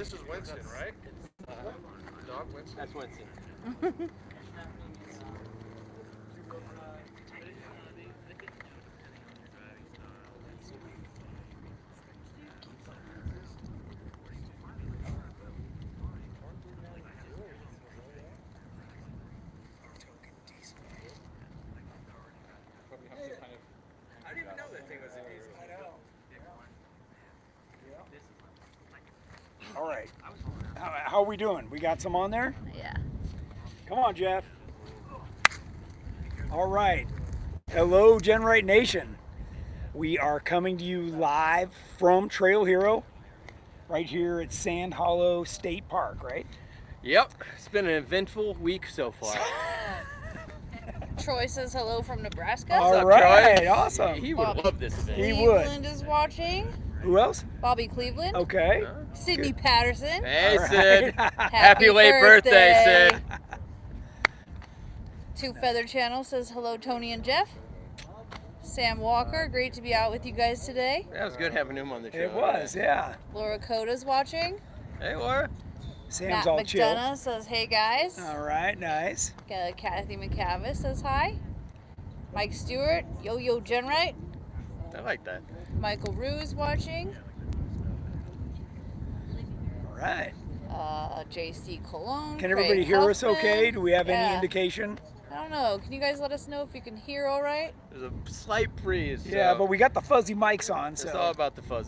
This is Winston, right? Dog Winston? That's Winston. I didn't even know that thing was in diesel. I know. All right. How are we doing? We got some on there? Yeah. Come on, Jeff. All right. Hello, GenRight Nation. We are coming to you live from Trail Hero right here at Sand Hollow State Park, right? Yep. It's been an eventful week so far. Troy says hello from Nebraska. All up, right, Troy? awesome. He would Bobby. love this event. He would. Cleveland is watching. Who else? Bobby Cleveland. Okay. Sydney Patterson. Hey, All right. Sid. Happy late birthday, Sid. Two Feather Channel says hello, Tony and Jeff. Sam Walker, great to be out with you guys today. That was good having him on the show. It was, yeah. Laura Coda's watching. Hey, Laura. Sam's Matt all chill. McDonough says hey guys. All right, nice. Kathy McCavis says hi. Mike Stewart, yo GenRight. I like that. Michael Ruse watching. All right. JC Cologne. Can everybody Craig hear us Huffman. okay? Do we have any Yeah. indication? I don't know. Can you guys let us know if you can hear all right? There's a slight breeze. Yeah, so but we got the fuzzy mics on, it's so. all about the fuzz.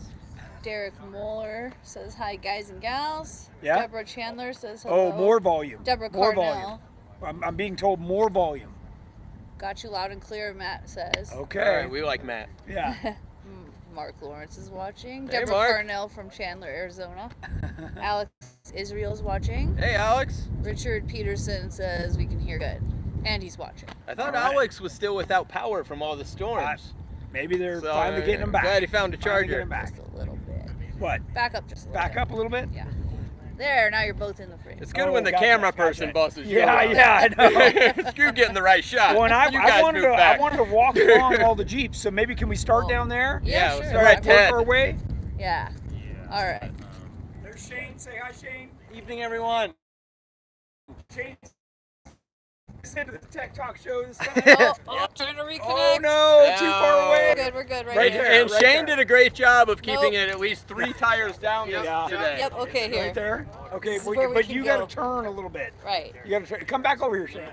Derek Moeller says hi, guys and gals. Yeah? Deborah Chandler says hello. Oh, more volume. Deborah More Carnell. volume. I'm being told more volume. Got you loud and clear, Matt says. Okay. All right, we like Matt. Yeah. Mark Lawrence is watching. Hey, Deborah Mark. Carnell from Chandler, Arizona. Alex Israel's watching. Hey, Alex. Richard Peterson says we can hear good. And he's watching. I thought All right. Alex was still without power from all the storms. Maybe they're So, finally getting him back. Glad he found a Finally charger. getting him back. Just a little bit. What? Back up just a little Back bit. up a little bit? Yeah. There, now you're both in the frame. It's good Oh, when the gotcha, camera gotcha. person bosses you Yeah, around. yeah, I know. Screw getting the right shot. Well, and you I guys wanted move to back. walk along all the Jeeps, so maybe can we start Oh. down there? Yeah, let's sure. start Right, at work 10. our way? Yeah. All right. There's Shane. Say hi, Shane. Evening, everyone. Shane. Listen to the Tech Talk show this time. Trying to reconnect. Oh no, No. too far away. We're good right Right here. there. And Shane did a great job of keeping Nope. it at least 3 tires down Yeah. today. Yep, okay, here. Right there. Okay, This is where we but can you go. got to turn a little bit. Right. You got to come back over here, Shane.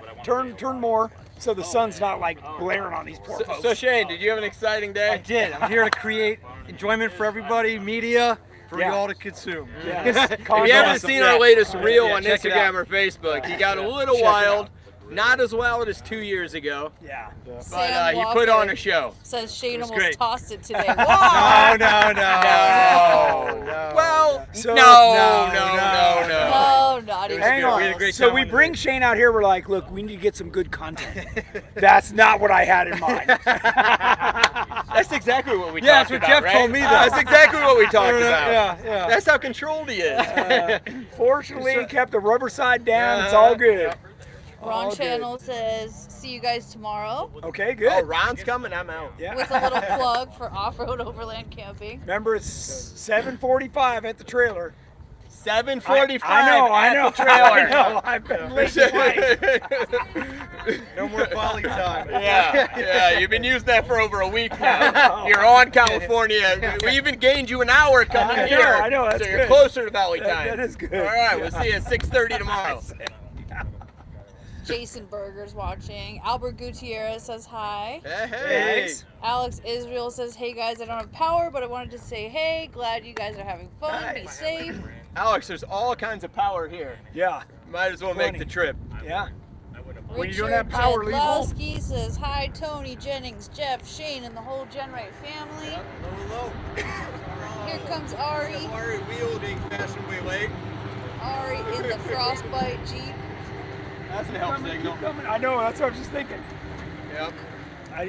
Turn more, so the sun's not like blaring on these poor folks. So Shane, did you have an exciting day? I did. I'm here to create enjoyment for everybody, media, for Yeah. you all to consume. Yes. If you haven't seen our latest reel on check it Instagram out. or Facebook, he got a little Check it wild. out. Not as wild as 2 years ago, Yeah. but Sam he put on Walker a show. Says Shane almost great. tossed it today. No, Whoa! no, no. No. Well, So- no. No, not even. Hang good. on. We had a great So time we on the bring Shane out here. We're like, look, we need to get some good content. That's not what I had in mind. That's exactly what we Yeah, talked that's what about, Jeff right? told me, though. That's exactly what we talked about. Yeah. That's how controlled he is. Fortunately, kept the rubber side down. It's all good. Ron All good. Channel says, see you guys tomorrow. Okay, good. Oh, Ron's coming. I'm out. Yeah. With a little plug for off-road overland camping. Remember, it's 7:45 at the trailer. 7:45 I know. at the trailer. I know. I've been late twice. No more quality time. Yeah, you've been using that for over a week now. You're on California. We even gained you an hour coming I know, here. I know, that's so you're good. closer to Valley time. That is good. All right, we'll see you at 6:30 tomorrow. Jason Berger's watching. Albert Gutierrez says hi. Hey. Thanks. Alex Israel says, hey guys, I don't have power, but I wanted to say hey. Glad you guys are having fun. Be Nice. safe. Alex, there's all kinds of power here. Yeah. Might as well make Plenty. the trip. Yeah. When you Richard don't have power, leave home. Jedlowski says, hi, Tony, Jennings, Jeff, Shane, and the whole GenRight family. Hello. Here comes Ari. Ari wielding fashionably late. Ari in the Frostbite Jeep. That's an help signal. I know. That's what I was just thinking. Yep.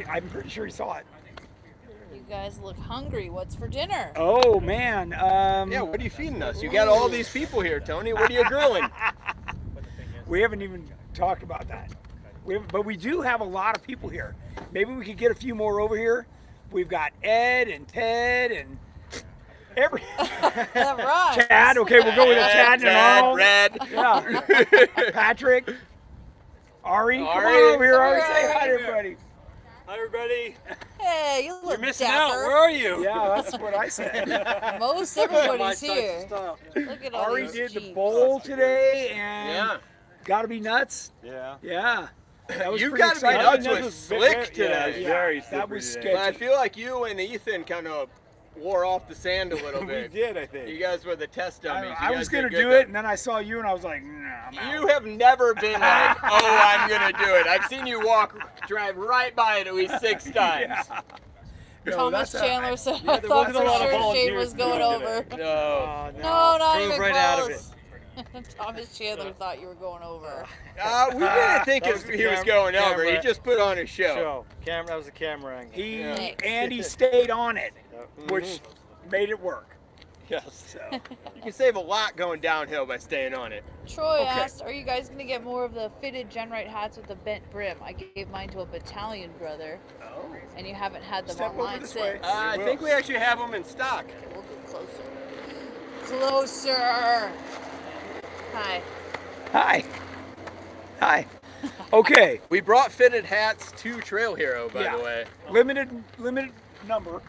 I'm pretty sure he saw it. You guys look hungry. What's for dinner? Oh man. Yeah, what are you feeding us? You got all these people here, Tony. What are you grilling? We haven't even talked about that. But we do have a lot of people here. Maybe we could get a few more over here. We've got Ed and Ted and Every That rhymes. Chad. Okay, we'll go with a Chad and Arnold. Red. Yeah. Patrick. Ari. Come on Ari. over here, Ari. Come Say here, hi to Ari. everybody. Hi, everybody. Hey, you look You're missing dapper. out. Where are you? Yeah, that's what I said. Most My everybody's size here. and style. Look at all Ari these did the Jeeps. bowl today, and Yeah. gotta be nuts. Yeah. Yeah. That was You pretty gotta be exciting. nuts That with was slick yeah, today. Yeah, very that slippery was today. But I sketchy. feel like you and Ethan kind of wore off the sand a little We bit. did, I think. You guys were the test dummies. I You was guys gonna did good do though. it, and then I saw you, and I was like, nah, I'm out. You have never been like, oh, I'm gonna do it. I've seen you drive right by it at least 6 times. Yeah. No, Thomas that's Chandler said, Yeah, I there thought wasn't for a lot of sure Shane volunteers was to going do it over. today. No. No, not Drove even right close. out of it. Thomas Chandler thought you were going over. We didn't think That was the he was cam- going over. He camera. just put on a show. Show. Camera. That was a camera angle. He Thanks. and he stayed on it, Yep. which made it work. Yes. So You can save a lot going downhill by staying on it. Troy Okay. asked, are you guys going to get more of the fitted GenRight hats with the bent brim? I gave mine to a battalion brother, and you haven't had them Step over online this way. since. I think we actually have them in stock. We'll get closer. Closer. Hi. hi, hi. Okay, We brought fitted hats to Trail Hero, by Yeah. the way. limited number.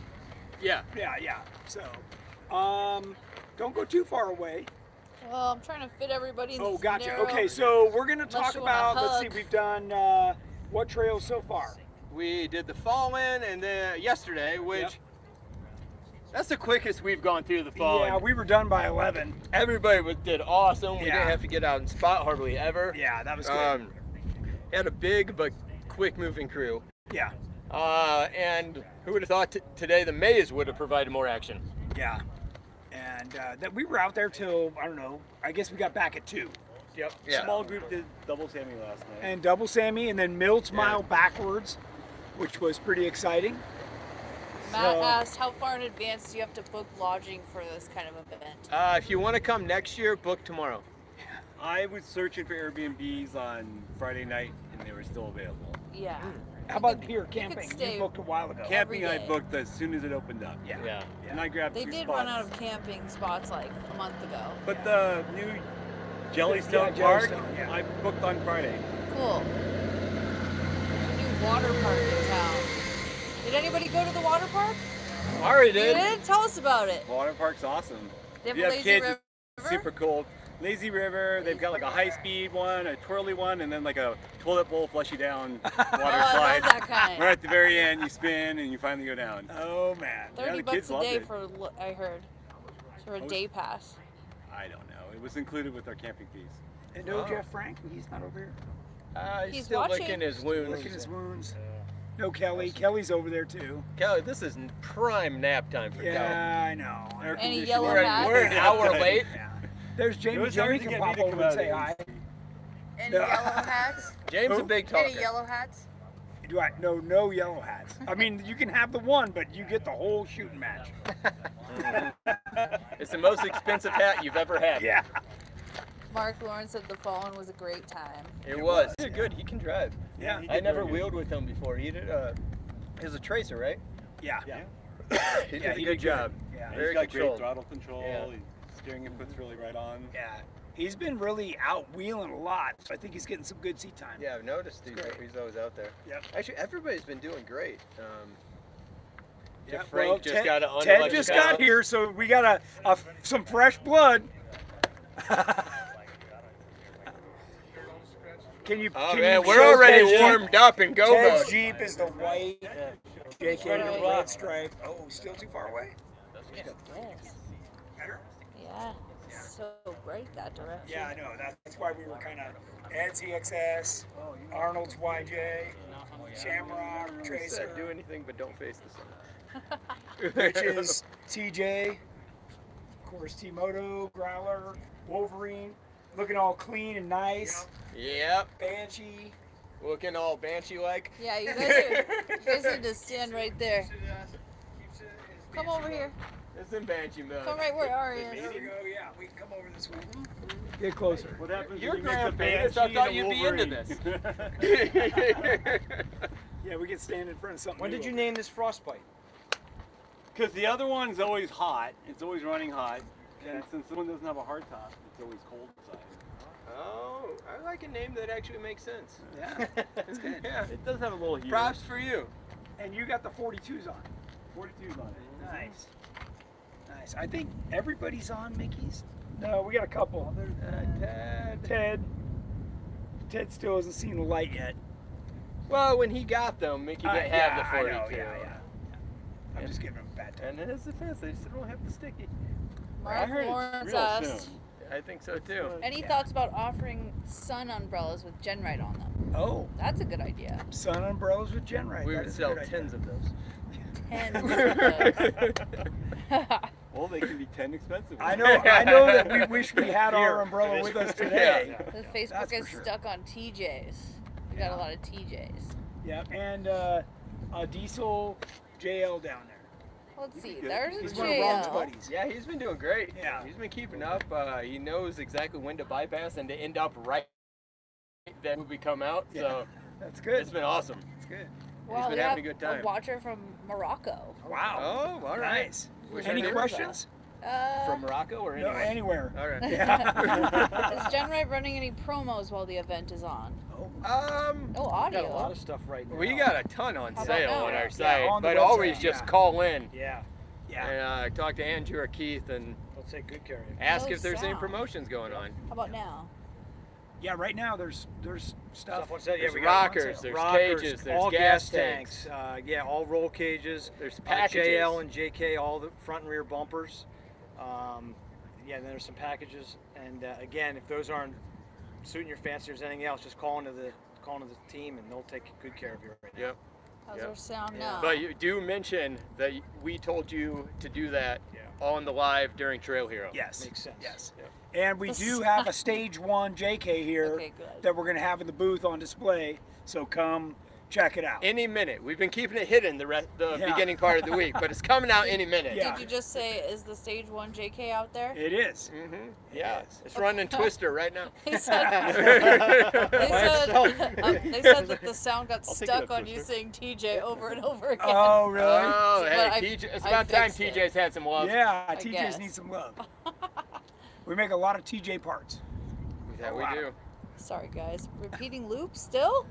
Yeah. Yeah. So, don't go too far away. Well, I'm trying to fit everybody in Oh, this gotcha. narrow- Okay, so we're gonna Unless talk you wanna about. Let's hug. see, we've done what trails so far? We did the Fallen and then yesterday, which Yep. that's the quickest we've gone through the Fallen. Yeah, we were done by 11. Everybody did awesome. We Yeah. didn't have to get out and spot hardly ever. Yeah, that was good. Had a big but quick moving crew. Yeah, And who would have thought today the maze would have provided more action? yeah. And that we were out there till I don't know. I guess we got back at 2. Yep. Yeah. Small group did double Sammy last night. And double Sammy, and then Milt's Yeah. mile backwards, which was pretty exciting. Matt So- asked, how far in advance do you have to book lodging for this kind of event? If you want to come next year, book tomorrow. I was searching for Airbnbs on Friday night, and they were still available. Yeah. How about here could camping? stay You booked a while ago. Camping I day. booked as soon as it opened up. Yeah. Yeah. And I grabbed They 2 did spots. run out of camping spots like a month ago. But the new Jellystone Yeah, Park, Jellystone, yeah. I booked on Friday. Cool. There's a new water park in town. Did anybody go to the water park? Ari You did. did? Tell us about it. Water Park's awesome. They have If you a have lazy kids, river? it's super cool. Lazy River, they've got like a high-speed one, a twirly one, and then like a toilet bowl flush you down water Oh, I slide. love that kind. Right at the very end, you spin and you finally go down. Oh man. 30 the bucks kids a loved day it. for, I heard, for a was- day pass. I don't know. It was included with our camping fees. And no Oh. Jeff Frank, he's not over here. He's He's still watching. licking his wounds. Licking his wounds. No Kelly. Kelly's over there too. Kelly, this is prime nap time for Kelly. Yeah, I know. Air Any conditioning. yellow We're, hat? we're an hour late. Yeah. There's It Jamie. was Jamie hard to can get pop me to over come and out say of hi. Any No. yellow hats? James a big talker. Any yellow hats? Do I? No yellow hats. I mean, you can have the one, but you get the whole shooting match. It's the most expensive hat you've ever had. Yeah. Mark Lawrence said the Fallen was a great time. It was. He did good. He can drive. Yeah. He I did never very good. wheeled with him before. He did. He was a tracer, right? Yeah. Yeah. He Yeah, did a he good did job. good. Yeah. Very He's got controlled. great throttle control. Yeah. His steering input's really right on. Yeah. He's been really out wheeling a lot. So I think he's getting some good seat time. Yeah, I've noticed he's always out there. Yep. Actually, everybody's been doing great. Yeah, Frank well, just Ted, got an Ted just got here, so we got some fresh blood. Can you? Oh can man, you we're show already Ted's warmed up and go Ted's mode. Jeep is the white, JK the Right. red stripe. Oh, still too far away. Yes. Better. Yeah. So bright that direction. Yeah, I know. That's why we were kind of Ed's EXS, Arnold's YJ, Shamrock, Said, Tracer, do anything but don't face the sun. which is TJ, of course T-Moto, Growler, Wolverine, looking all clean and nice. Yep, Banshee. looking all banshee-like. Yeah, you guys need to stand right there. Come over here. It's in banshee mode. Come right where Ari is. There we go. Yeah, we can come over this way. Get closer. What happens You're when you mix a Grand Vegas, I Banshee thought and a you'd be into Wolverine? Yeah, we can stand in front of something. When new did you over name this frostbite? Because the other one's always hot. It's always running hot. And since the one doesn't have a hard top, it's always cold inside. Oh, I like a name that actually makes sense. Yeah, that's good. Yeah. It does have a little heater. Props for you. And you got the 42s on. 42's on it. Nice. Nice. I think everybody's on Mickey's. No, we got a couple. Ted still hasn't seen the light yet. Well, when he got them, Mickey didn't have the 42. I know, yeah. I'm just giving him a bad time. And in his defense, they still don't have the sticky. I Mark heard Lawrence it's real asked, soon. I think so too. any Yeah. thoughts about offering sun umbrellas with GenRight on them? Oh, That's a good idea. sun umbrellas with GenRight. We That would is a sell good idea. tens of those. 10 of those. Well, they can be 10 expensive I ones. know that we wish we had Here, our umbrella finish. with us today. Yeah. The Facebook That's for is sure. stuck on TJs. We got a lot of TJs. Yep, and a diesel JL down there. Let's see. good. There's He's a one of Ron's JL. buddies. Yeah, he's been doing great. Yeah. He's been keeping up. He knows exactly when to bypass and to end up right that movie come out. Yeah. So That's good. it's been awesome. That's good. Wow, been we having have a good time. watcher from Morocco. Wow. Oh, all right. Nice. Wish Any I knew. questions? From Morocco or No, anywhere? anywhere. All right. Yeah. Is GenRight running any promos while the event is on? Oh, No We audio. got a lot of stuff right now. We got a ton on How about sale now? on our Yeah, site, on the but website, always just yeah. call in Yeah, yeah. and talk to Andrew or Keith and we'll take good care of you. ask No if there's any sound. promotions going on. How about now? Yeah, right now there's stuff. What's that? Yeah, There's we got rockers, there's rockers, cages, there's all gas tanks. Yeah, all roll cages. There's packages. JL and JK, all the front and rear bumpers. Yeah, then there's some packages. And again, if those aren't suiting your fancy, or there's anything else, just call into the team, and they'll take good care of you right now. Yep. How's Yep. our sound Yeah. now? But you do mention that we told you to do that Yeah. on the live during Trail Hero. Yes. Makes sense. Yes. Yep. And we do have a stage 1 JK here Okay, good. that we're going to have in the booth on display. So come check it out. Any minute. We've been keeping it hidden the Yeah. beginning part of the week, but it's coming out any minute. Yeah. Did you just say, is the stage 1 JK out there? It is. Mm-hmm. Yeah. Yes. It's running Twister right now. They said, they said that the sound got I'll take stuck it up, on you sister. saying TJ over and over again. Oh, really? Oh, But hey, I- TJ, it's I about time fixed it. TJ's had some love. Yeah, I TJs guess. need some love. We make a lot of TJ parts. That we Wow. do. Sorry, guys. Repeating loop still?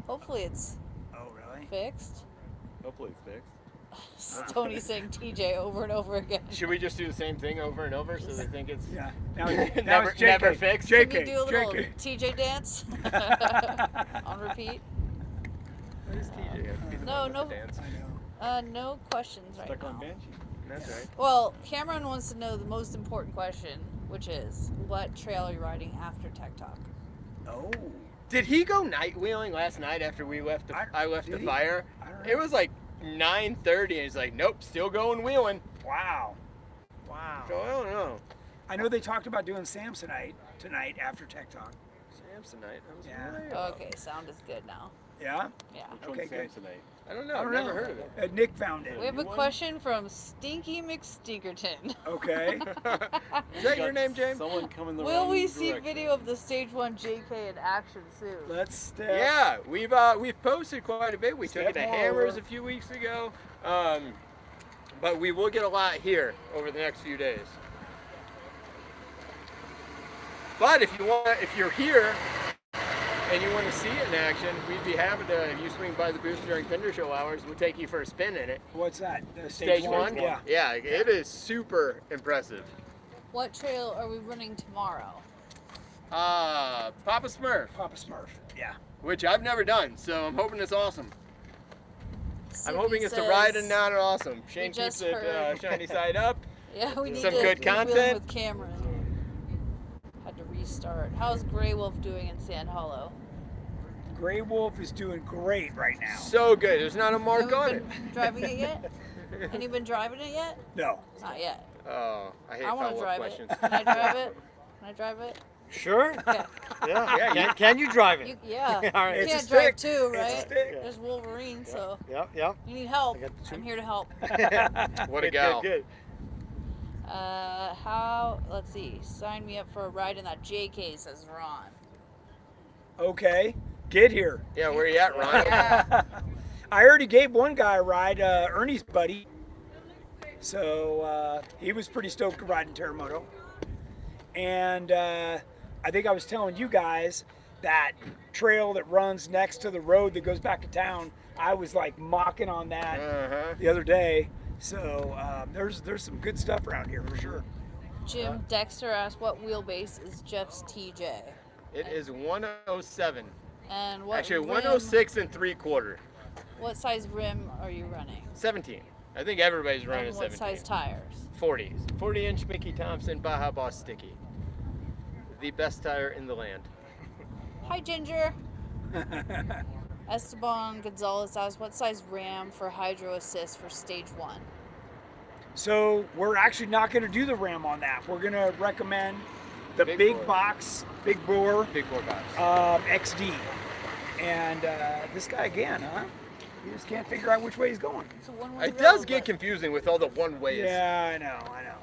Hopefully it's Oh, really? fixed. Hopefully it's fixed. Tony's saying TJ over and over again. Should we just do the same thing over and over so they think it's Yeah. Now, Never- it's JK. never fixed? JK. Can you do a little JK. TJ dance on repeat? What is TJ? It'd be the No, one with no. the dance. I know. No questions right Stuck now. on Banshee. That's right. Well, Cameron wants to know the most important question, which is, what trail are you riding after Tech Talk? Oh. Did he go night wheeling last night after we left? I left did the he? fire. I don't know. It was like 9:30, and he's like, "Nope, still going wheeling." Wow. So I don't know. I know they talked about doing Samsonite tonight after Tech Talk. Samsonite. I was Yeah. way off. Okay, sound is good now. Yeah? Yeah. Which Okay, one's good. Samsonite? I don't know. I I've don't never know. heard of it. Nick found it. We have a Anyone? question from Stinky McStinkerton. Okay. Is that your Got name, James? Someone coming the Will wrong we see direction. video of the stage 1 JK in action soon? Let's step. Yeah, we've posted quite a bit. We took Step it to more Hammers over. a few weeks ago, but we will get a lot here over the next few days. But if you're here and you want to see it in action, we'd be happy to. If you swing by the booth during Fender Show hours, we'll take you for a spin in it. What's that? The Stage one? Yeah. Yeah, it is super impressive. What trail are we running tomorrow? Papa Smurf, Papa Smurf. Yeah. which I've never done, so I'm hoping it's awesome. I'm Sydney hoping it's the says- ride and not awesome. Shane just keeps it heard- shiny side up. Yeah, we need Some to good keep wheeling content. with Cameron. Had to restart. How's Grey Wolf doing in Sand Hollow? Grey Wolf is doing great right now. So good. There's not a mark Have you on been it. driving it yet? Have you been driving it yet? No. Not yet. Oh, I hate I want to follow-up drive questions. it. Can I drive it? Can I drive it? Sure. Okay. Yeah. Yeah, Can you drive it? Yeah. All right. You It's a can't drive stick. too, It's a right? stick. There's Wolverine, so Yep. Yep. you need help. I got the two. I'm here to help. What a Good, gal. Good. Let's see. Sign me up for a ride in that JK, says Ron. Okay. Get here. Yeah, where you at, Ron? Yeah. I already gave one guy a ride, Ernie's buddy. So he was pretty stoked to ride in Terremoto. And I think I was telling you guys that trail that runs next to the road that goes back to town, I was like mocking on that the other day. So there's some good stuff around here for sure. Jim Dexter asked, what wheelbase is Jeff's TJ? It is 107. And what Actually, rim, 106 and 3/4. What size rim are you running? 17. I think everybody's running And what 17. size tires? 40s. 40-inch Mickey Thompson Baja Boss Sticky. The best tire in the land. Hi, Ginger. Esteban Gonzalez asks, what size ram for hydro assist for stage 1? So we're actually not going to do the ram on that. We're going to recommend the Big big bore. box, big bore Big bore box. XD. And this guy again, huh? You just can't figure out which way he's going. It's a one-way It does road, get but- confusing with all the one ways. Yeah, I know.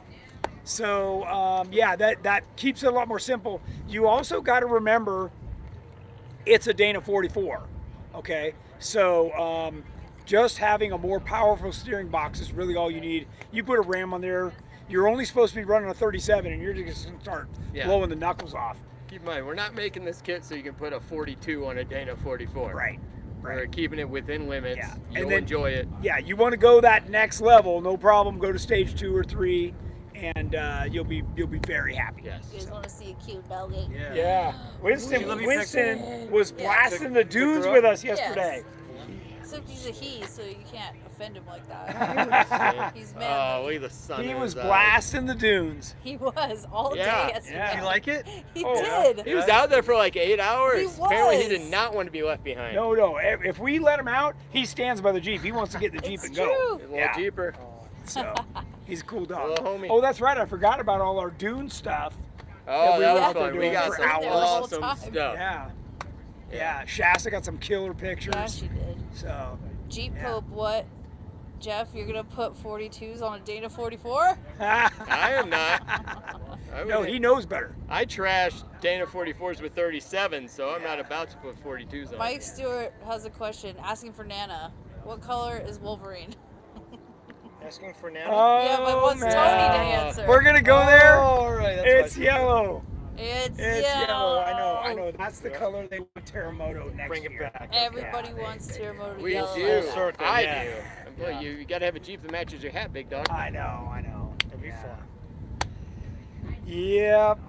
So yeah, that keeps it a lot more simple. You also got to remember, it's a Dana 44. Okay, so just having a more powerful steering box is really all you need. You put a ram on there, you're only supposed to be running a 37, and you're just gonna start blowing the knuckles off. Keep in mind, we're not making this kit so you can put a 42 on a Dana 44. Right. We're keeping it within limits. Yeah. You'll And then- enjoy it. Yeah, you want to go that next level, no problem. Go to stage 2 or 3, and you'll be very happy. Yes. You guys want to see a cute doggy? Yeah. Winston Let me Winston was Yeah. blasting the dunes her with up? us yesterday. Except he's a he, so you can't offend him like that. He's Oh, manly. look at the sun. He in was his eyes. blasting the dunes. He was all Yeah. day yesterday. Yeah. You like it? He Oh, did. He was out there for like 8 hours. He Apparently, he was. did not want to be left behind. No. If we let him out, he stands by the Jeep. He wants to get in the Jeep It's and true. go. He's a little Yeah. Jeeper. So he's a cool dog. Little homie. Oh, that's right. I forgot about all our dune stuff. Oh, we that were was out there fun. We doing got for some hours. The whole awesome time. stuff. Yeah. Shasta got some killer pictures. Yeah, she did. So Jeep Yeah. Pope, what? Jeff, you're gonna put 42s on a Dana 44? I am not. no, he knows better. I trashed Dana 44s with 37s, so I'm not about to put 42s on. Mike Stewart has a question asking for Nana. What color is Wolverine? Asking for now. Yeah, but what's man. Tony to answer? We're gonna go there. All right, that's It's fine. yellow. It's It's yellow. I know. yellow. That's the color they want Terremoto next Bring it year. back. Everybody wants Terremoto We yellow. do. Full circle, I yeah. do. Well, you got to have a Jeep that matches your hat, big dog. I know. It'll be fun. Yep.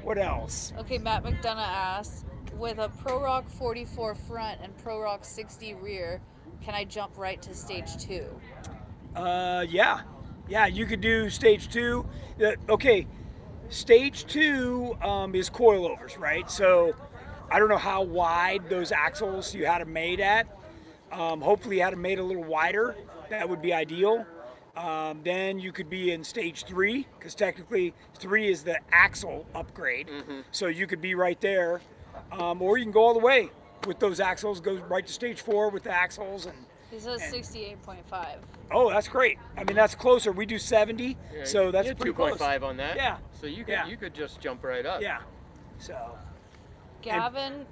What else? Okay, Matt McDonough asks, with a Pro Rock 44 front and Pro Rock 60 rear, can I jump right to stage 2? Yeah. You could do stage 2. Okay, stage 2 is coilovers, right? So I don't know how wide those axles you had them made at. Hopefully, you had them made a little wider. That would be ideal. Then you could be in stage 3, because technically 3 is the axle upgrade. So you could be right there, or you can go all the way with those axles. Go right to stage 4 with the axles, and He says 68.5. oh, that's great. I mean, that's closer. We do 70, Yeah, so that's you had pretty close. 2.5 on that. Yeah. So you could Yeah. you could just jump right up. Yeah. So Gavin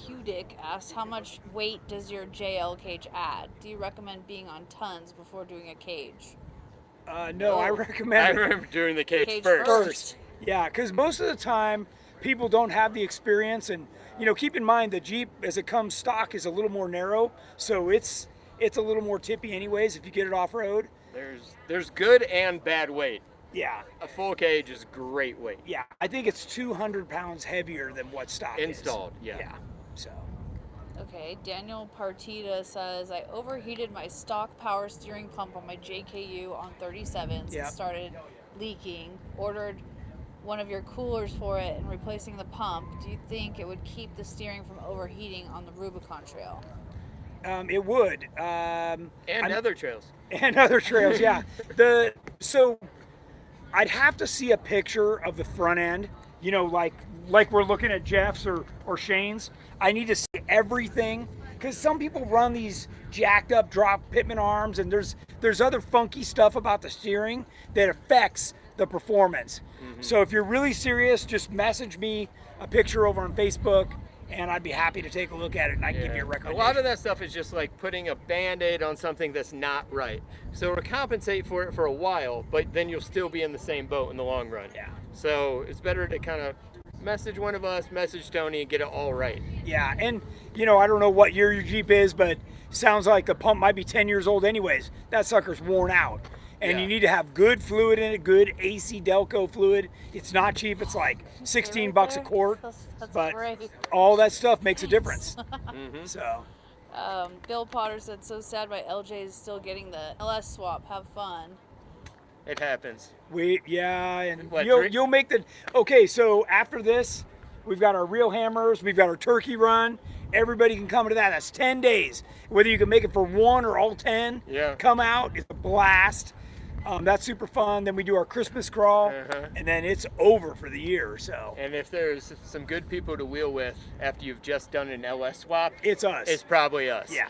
Hudick asks, how much weight does your JL cage add? Do you recommend being on tons before doing a cage? no, I Oh. I recommend it remember doing the cage, Cage first. first. Yeah, because most of the time people don't have the experience, and keep in mind the Jeep as it comes stock is a little more narrow, so it's a little more tippy anyways if you get it off road. There's good and bad weight. Yeah. A full cage is great weight. Yeah, I think it's 200 pounds heavier than what stock Installed, is. yeah. Yeah. So. Okay, Daniel Partita says, I overheated my stock power steering pump on my JKU on 37s Yeah. and started leaking. Ordered one of your coolers for it and replacing the pump. Do you think it would keep the steering from overheating on the Rubicon Trail? It would. And I'm- other trails. And other trails, yeah. So I'd have to see a picture of the front end, like we're looking at Jeff's or Shane's. I need to see everything, because some people run these jacked up drop pitman arms, and there's other funky stuff about the steering that affects the performance. So if you're really serious, just message me a picture over on Facebook, and I'd be happy to take a look at it, and I can give you a A recommendation. lot of that stuff is just like putting a Band-Aid on something that's not right. So it'll compensate for it for a while, but then you'll still be in the same boat in the long run. Yeah. So it's better to kind of message one of us, message Tony, and get it all right. Yeah, and I don't know what year your Jeep is, but sounds like the pump might be 10 years old anyways. That sucker's worn out. And Yeah. you need to have good fluid in it, good AC Delco fluid. It's not cheap. It's like 16 bucks a quart. That's But great. all that stuff makes a difference. Mm-hmm. So, Bill Potter said, so sad my LJ is still getting the LS swap. Have fun. It happens. and What, you'll, three? you'll make the, okay, so after this, we've got our real hammers, we've got our turkey run. Everybody can come to that. That's 10 days. Whether you can make it for one or all 10, Yeah. come out. It's a blast. That's super fun. Then we do our Christmas crawl, and then it's over for the year. So And if there's some good people to wheel with after you've just done an LS swap, it's us. it's probably us. Yeah.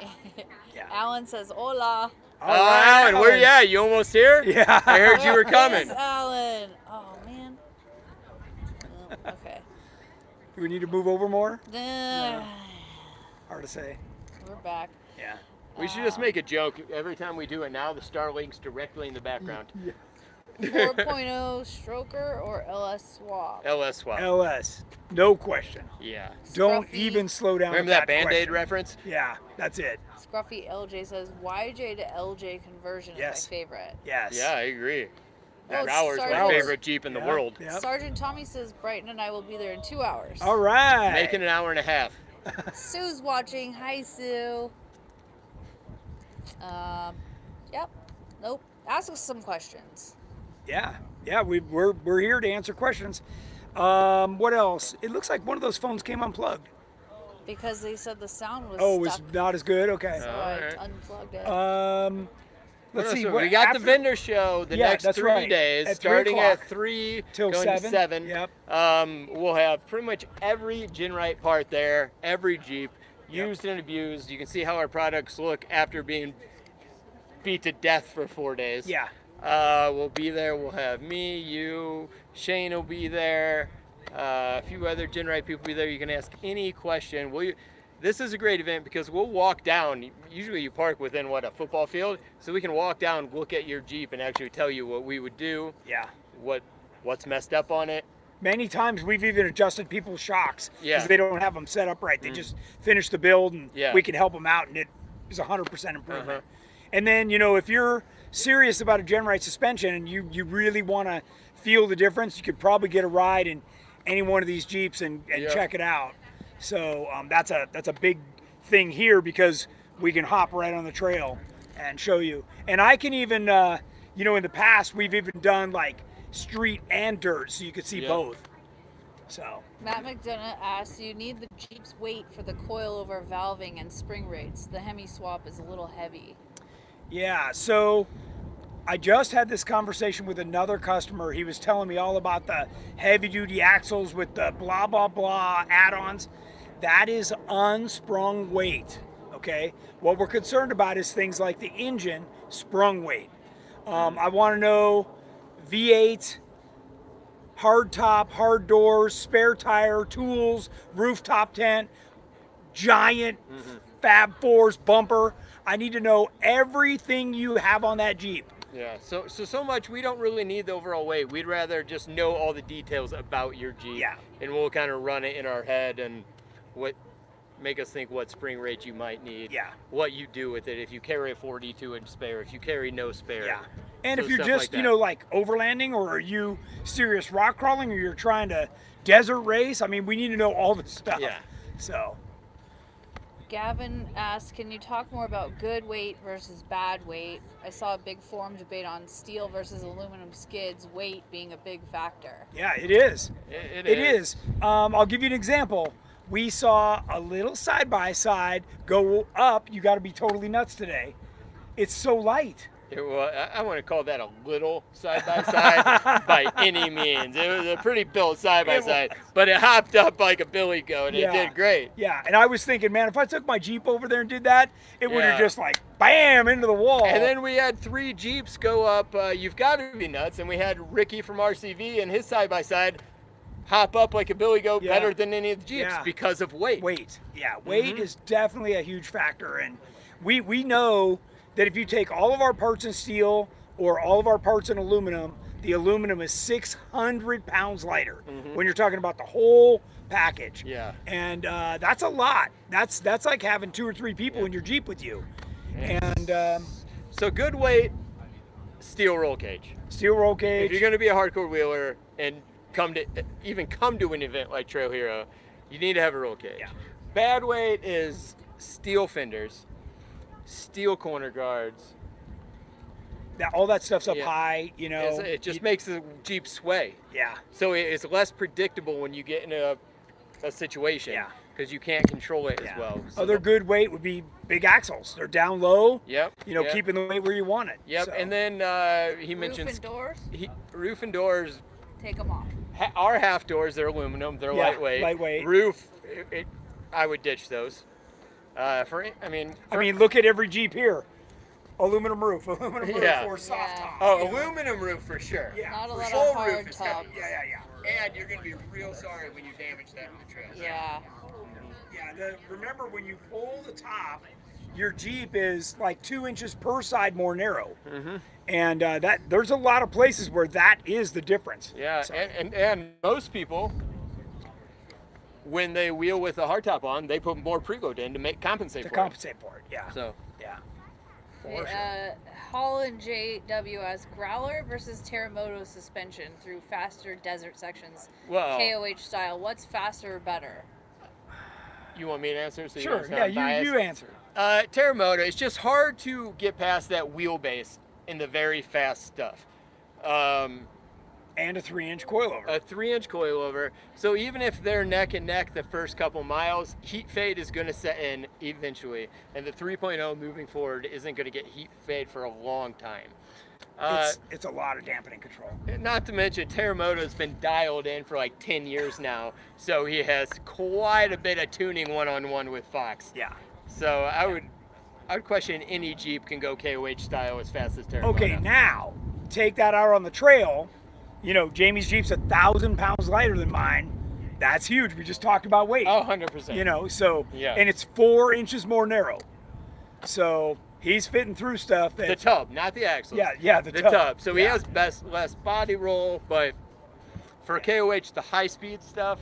Yeah. Alan says, hola. All Oh, right, Alan, where you at? You almost here? Yeah. I heard you were Where coming. is Alan? Oh, man. Okay. Do we need to move over more? We're Hard to say. back. Yeah. We should just make a joke. Every time we do it now, the Starlink's directly in the background. 4.0 stroker or LS swap? LS swap. LS. No question. Yeah. Don't Scruffy. even slow down. Remember with that Band-Aid question. reference? Yeah, that's it. Scruffy LJ says, YJ to LJ conversion Yes. is my favorite. Yes. Yeah, I agree. Oh, That hour's my Sergeant- favorite Jeep in the Yeah, world. Yep. Sergeant Tommy says, Brighton and I will be there in 2 hours. All right. Making an hour and a half. Sue's watching. Hi, Sue. Yep. Nope. Ask us some questions. Yeah. Yeah. We're here to answer questions. What else? It looks like one of those phones came unplugged. Because they said the sound was Oh, it was stuck, not as good. Okay. so Alright. I unplugged it. Let's see. So what- we got after- the vendor show the Yeah, next that's 3 right. days, At 3 starting o'clock. at 3 Till going to 7. 7. Yep. We'll have pretty much every GenRight part there, every Jeep, Yep. used and abused. You can see how our products look after being beat to death for 4 days. Yeah. We'll be there. We'll have me, you, Shane will be there. A few other GenRight people will be there. You can ask any question. This is a great event because we'll walk down. Usually you park within, a football field? So we can walk down, look at your Jeep, and actually tell you what we would do, Yeah. what's messed up on it. Many times we've even adjusted people's shocks because Yeah. they don't have them set up right. They just finish the build, and Yeah. we can help them out, and it is 100% improvement. Uh-huh. And then, if you're serious about a GenRight suspension and you really want to feel the difference, you could probably get a ride in any one of these Jeeps and Yeah. check it out. So that's a big thing here because we can hop right on the trail and show you. And I can even, in the past we've even done like street and dirt, so you could see Yeah. both. So Matt McDonough asks, do you need the Jeep's weight for the coilover valving and spring rates? The Hemi swap is a little heavy. yeah, so I just had this conversation with another customer. He was telling me all about the heavy duty axles with the blah, blah, blah add-ons. That is unsprung weight, okay? What we're concerned about is things like the engine sprung weight. I want to know V8, hard top, hard doors, spare tire, tools, rooftop tent, giant Fab Fours bumper. I need to know everything you have on that Jeep. Yeah, so much we don't really need the overall weight. We'd rather just know all the details about your Jeep. Yeah. And we'll kind of run it in our head and make us think what spring rate you might need. Yeah. What you do with it, if you carry a 42-inch spare, if you carry no spare. Yeah. And So if you're stuff just, like that. like overlanding, or are you serious rock crawling, or you're trying to desert race, I mean, we need to know all this stuff. Yeah. So, Gavin asks, can you talk more about good weight versus bad weight? I saw a big forum debate on steel versus aluminum skids, weight being a big factor. yeah, it is. It It is. I'll give you an example. We saw a little side-by-side go up. You got to be totally nuts today. It's so light. I want to call that a little side-by-side by any means. It was a pretty built side-by-side, but it hopped up like a billy goat. Yeah. It did great. Yeah, and I was thinking, man, if I took my Jeep over there and did that, it would have Yeah. just like, bam, into the wall. And then we had 3 Jeeps go up. You've got to be nuts. And we had Ricky from RCV and his side-by-side hop up like a billy goat Yeah. better than any of the Jeeps Yeah. because of weight. Weight, yeah, weight is definitely a huge factor, and we know that if you take all of our parts in steel or all of our parts in aluminum, the aluminum is 600 pounds lighter when you're talking about the whole package. Yeah. And that's a lot. That's like having 2 or 3 people in your Jeep with you. And So good weight, steel roll cage. steel roll If cage. you're going to be a hardcore wheeler and come to an event like Trail Hero, you need to have a roll cage. Yeah. Bad weight is steel fenders, steel corner guards. All that stuff's up Yeah. high, you know. It just makes the Jeep sway. Yeah. So it's less predictable when you get in a situation. Yeah. Because you can't control it Yeah. as well. So Other good weight would be big axles. They're down low. Yep. You know, yep. keeping the weight where you want it. Yep. So, And then he Roof mentions and doors, roof and doors. take them off. Our half doors, they're aluminum. They're Yeah, lightweight. lightweight. Roof, I would ditch those. I mean, look at every Jeep here. Aluminum roof Yeah. or soft Yeah. top. Oh, aluminum roof for sure. Yeah. Not a For lot sure of hard roof is heavy. tops. Yeah. And you're going to be real sorry when you damage that in the trail. Yeah. Yeah, remember when you pull the top, your Jeep is like 2 inches per side more narrow. And that there's a lot of places where that is the difference. Yeah, So- and most people, when they wheel with the hardtop on, they put more preload in to compensate to for compensate for it. Yeah. it. So Yeah. Holland JW as Growler versus Terremoto suspension through faster desert sections. Well- KOH style. What's faster or better? you want me to answer? So you Sure. don't Yeah, sound biased? you answer. Terremoto, it's just hard to get past that wheelbase in the very fast stuff. And a 3-inch coilover. A 3-inch coilover. So even if they're neck and neck the first couple miles, heat fade is going to set in eventually. And the 3.0 moving forward isn't going to get heat fade for a long time. It's a lot of dampening control. Not to mention, Terremoto's been dialed in for like 10 years now. So he has quite a bit of tuning one-on-one with Fox. Yeah. So I would question any Jeep can go KOH style as fast as Terremoto. Okay, now take that out on the trail. You know, Jamie's Jeep's 1,000 pounds lighter than mine. That's huge. We just talked about weight. Oh, 100%. You know, so Yeah. and it's 4 inches more narrow. So he's fitting through stuff The that tub, not the axles. Yeah, the tub. So he Yeah. has less body roll, but for KOH, the high speed stuff,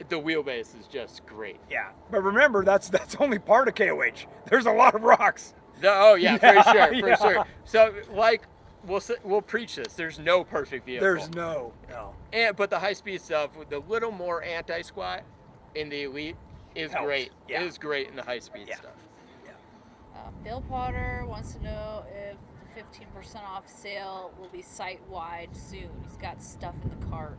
the wheelbase is just great. Yeah. But remember, that's only part of KOH. There's a lot of rocks. Oh yeah, Yeah, for sure, yeah. for sure. So like we'll preach this. There's no perfect vehicle. There's no. But the high speed stuff with the little more anti squat in the Elite is Helps. great. Yeah. It is great in the high speed Yeah. stuff. Bill Potter wants to know if the 15% off sale will be site-wide soon. He's got stuff in the cart.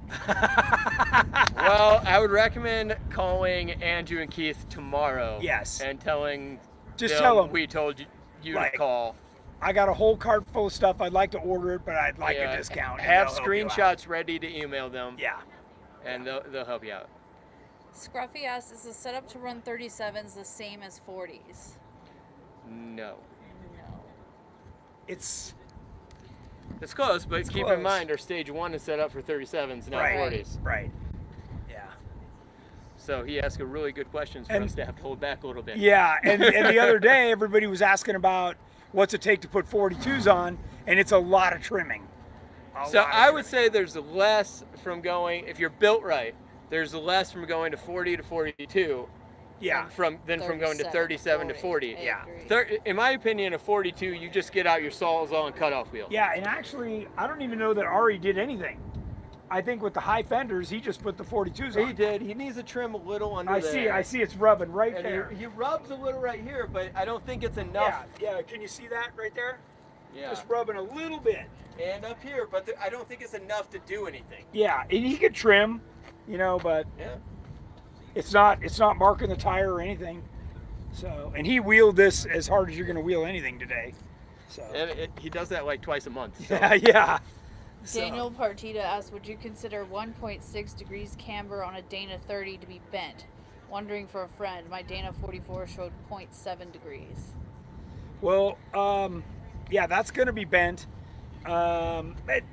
Well, I would recommend calling Andrew and Keith tomorrow. Yes. And telling Just them tell them. we told you Like, to call. I got a whole cart full of stuff. I'd like to order it, but I'd like Yeah, a discount. and Have they'll help you out. screenshots ready to email them. Yeah. And they'll help you out. Scruffy asks, is the setup to run 37s the same as 40s? No. No. It's It's close, but keep close. in mind our stage 1 is set up for 37s, not right. 40s. Right. Yeah. So he asked a really good questions for And- us to have to hold back a little bit. Yeah, and the other day everybody was asking about what's it take to put 42s on, and it's a lot of trimming. So I would say there's less from going, if you're built right, there's less from going to 40 to 42 yeah, from going to 37 to 40. I Yeah. agree. In my opinion, a 42, you just get out your Sawzall and cutoff wheel. yeah, and actually I don't even know that Ari did anything. I think with the high fenders he just put the 42s on. He did. He needs to trim a little under I there. see it's rubbing right And there. he rubs a little right here, but I don't think it's enough. Yeah, can you see that right there? Yeah. Just rubbing a little bit. And up here, but I don't think it's enough to do anything. Yeah, and he could trim, you know, but Yeah. it's not marking the tire or anything. So, and he wheeled this as hard as you're going to wheel anything today. So, And he does that like twice a month. So. yeah. So, Daniel Partita asks, would you consider 1.6 degrees camber on a Dana 30 to be bent? Wondering for a friend. My Dana 44 showed 0.7 degrees. well, yeah, that's going to be bent.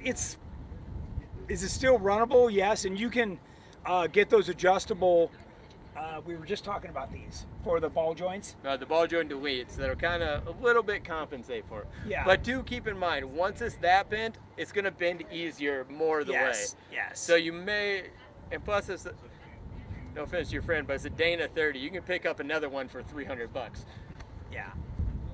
It's Is it still runnable? Yes, and you can get those adjustable. We were just talking about these for the ball joints. The ball joint to weights that'll kind of a little bit compensate for it. Yeah. But do keep in mind, once it's that bent, it's going to bend easier more of the way. Yes. So you may, and plus it's, no offense to your friend, but it's a Dana 30. You can pick up another one for $300. Yeah.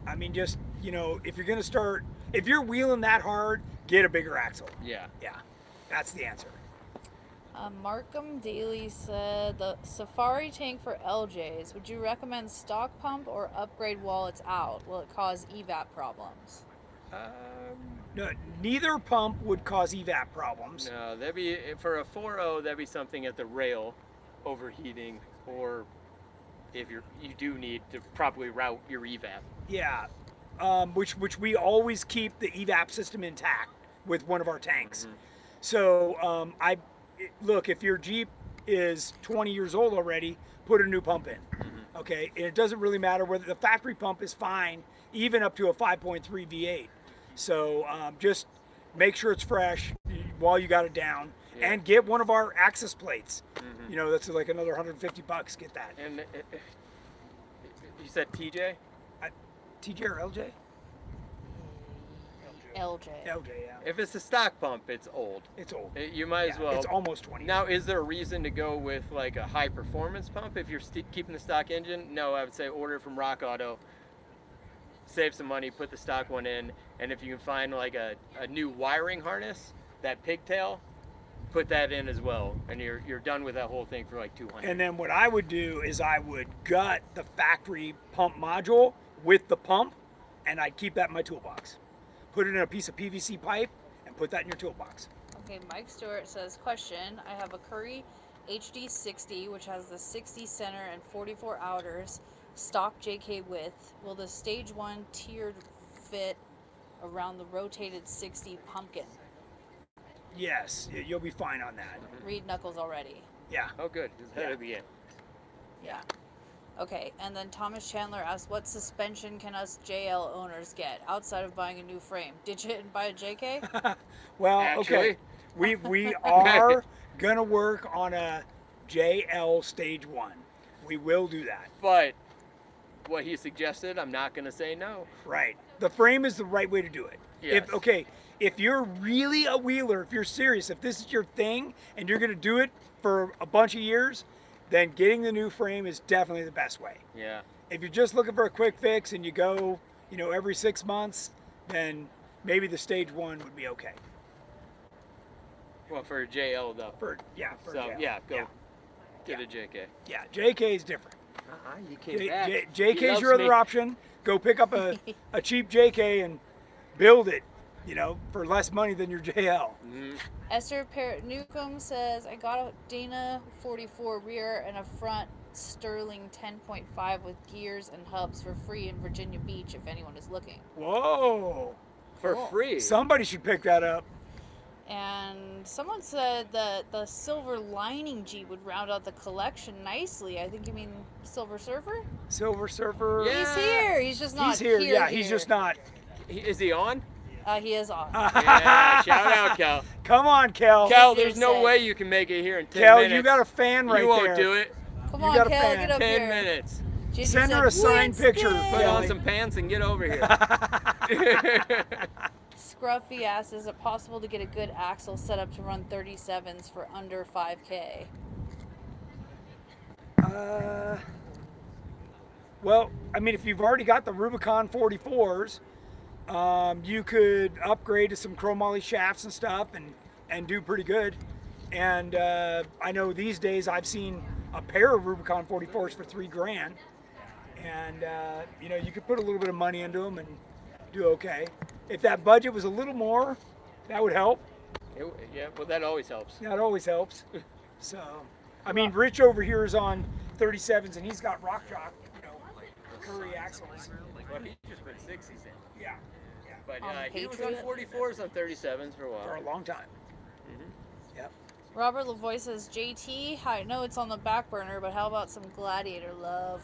I mean, just, if you're going to start, if you're wheeling that hard, get a bigger axle. Yeah. Yeah. That's the answer. Markham Daly said the Safari tank for LJs. Would you recommend stock pump or upgrade while it's out? Will it cause evap problems? No, neither pump would cause evap problems. No, that'd be, for a 4.0, that'd be something at the rail overheating, or if you do need to properly route your evap. Yeah. Which we always keep the evap system intact with one of our tanks. Mm-hmm. So look, if your Jeep is 20 years old already, put a new pump in. Mm-hmm. Okay, and it doesn't really matter whether the factory pump is fine, even up to a 5.3 V8. So just make sure it's fresh while you got it down, and get one of our access plates. Mm-hmm. That's like another $150. Get that. And you said TJ? TJ or LJ? LJ. LJ, yeah. If it's a stock pump, it's old. It's old. You might as well. It's almost 20. Now, is there a reason to go with like a high performance pump if you're keeping the stock engine? No, I would say order it from Rock Auto. Save some money, put the stock one in, and if you can find like a new wiring harness, that pigtail, put that in as well, and you're done with that whole thing for like $200. And then what I would do is I would gut the factory pump module with the pump, and I'd keep that in my toolbox. Put it in a piece of PVC pipe and put that in your toolbox. Okay, Mike Stewart says, question, I have a Curry HD60, which has the 60 center and 44 outers, stock JK width. Will the stage 1 tiered fit around the rotated 60 pumpkin? Yes, you'll be fine on that. Read knuckles already. Yeah. Oh, good. It's ahead of the game. Yeah. Okay, and then Thomas Chandler asked, what suspension can us JL owners get outside of buying a new frame? Ditch it and buy a JK? Well, Actually. okay. We are going to work on a JL Stage 1. We will do that. But what he suggested, I'm not going to say no. Right. The frame is the right way to do it. Yes. If you're really a wheeler, if you're serious, if this is your thing and you're going to do it for a bunch of years, then getting the new frame is definitely the best way. Yeah. If you're just looking for a quick fix and you go, every 6 months, then maybe the Stage 1 would be okay. Well, for a JL though. For So JL. yeah, go Yeah. get a JK. Yeah, JK is different. You came back. He JK is loves your other me. option. Go pick up a cheap JK and build it, for less money than your JL. Mm-hmm. Esther Newcomb says, I got a Dana 44 rear and a front Sterling 10.5 with gears and hubs for free in Virginia Beach if anyone is looking. Whoa. For free. Somebody should pick that up. And someone said that the silver lining Jeep would round out the collection nicely. I think you mean Silver Surfer? Silver Surfer. Yeah. He's here. He's just not He's here. Yeah, he's here. just not. Is he on? He is off. Yeah, shout out, Cal. Come on, Kel. Cal, there's no Seriously. way you can make it here in 10 Kel, minutes. you got a fan right You won't there. do it. Come you on, got a Kel, fan. get up 10 here. minutes. Gigi Send her said, a signed picture. "Winston!" Put on Kelly. some pants and get over here. Scruffy asks, is it possible to get a good axle set up to run 37s for under 5K? Well, I mean, if you've already got the Rubicon 44s, you could upgrade to some chromoly shafts and stuff and do pretty good. And I know these days I've seen a pair of Rubicon 44s for $3,000. And, you could put a little bit of money into them and do okay. If that budget was a little more, that would help. Yeah, well, that always helps. That always helps. So, I mean, Rich over here is on 37s and he's got Rock Jock, Curry axles. Well, he just put 60s in. Yeah, But On he was on Patriot? 44s on 37s for a while. for a long time. Yep. Robert Lavoie says, JT, I know it's on the back burner, but how about some Gladiator love?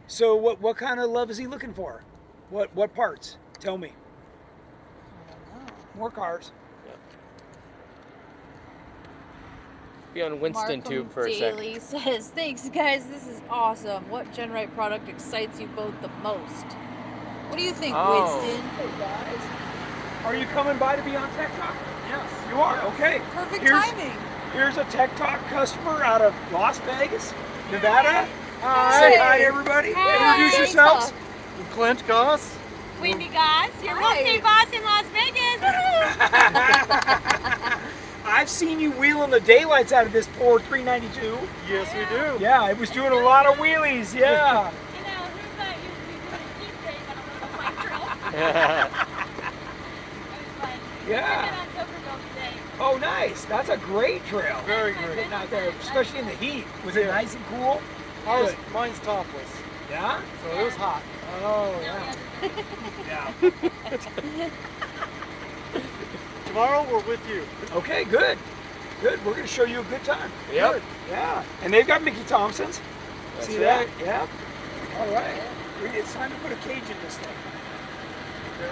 So what kind of love is he looking for? What parts? Tell me. I don't know. More cars. Be on Winston Markham Tube for a second. Daily says, thanks guys, this is awesome. What GenRight product excites you both the most? What do you think, Oh. Winston? Hey guys, are you coming by to be on Tech Talk? Yes. You are. Okay. Perfect Here's- timing. Here's a Tech Talk customer out of Las Vegas, Nevada. Hi. Say hi, everybody. Hi. Introduce yourselves. Clint Goss. Wendy Goss, your Hi. birthday boss in Las Vegas. I've seen you wheeling the daylights out of this poor 392. Yes, we do. Yeah, it was doing a lot of wheelies. Yeah. You know, who thought you would be doing a keep day on a little bike trail? It was fun. Yeah. We're on Tokerville today. Oh, nice. That's a great trail. Very great. Getting out there, especially in the heat. Was it nice and cool? Good. Mine's topless, Yeah. so it was hot. Oh, yeah. Yeah. Tomorrow we're with you. Okay, good. Good. We're going to show you a good time. Yep. Good. Yeah. And they've got Mickey Thompsons. That's See right. that? Yeah. All right. It's time to put a cage in this thing.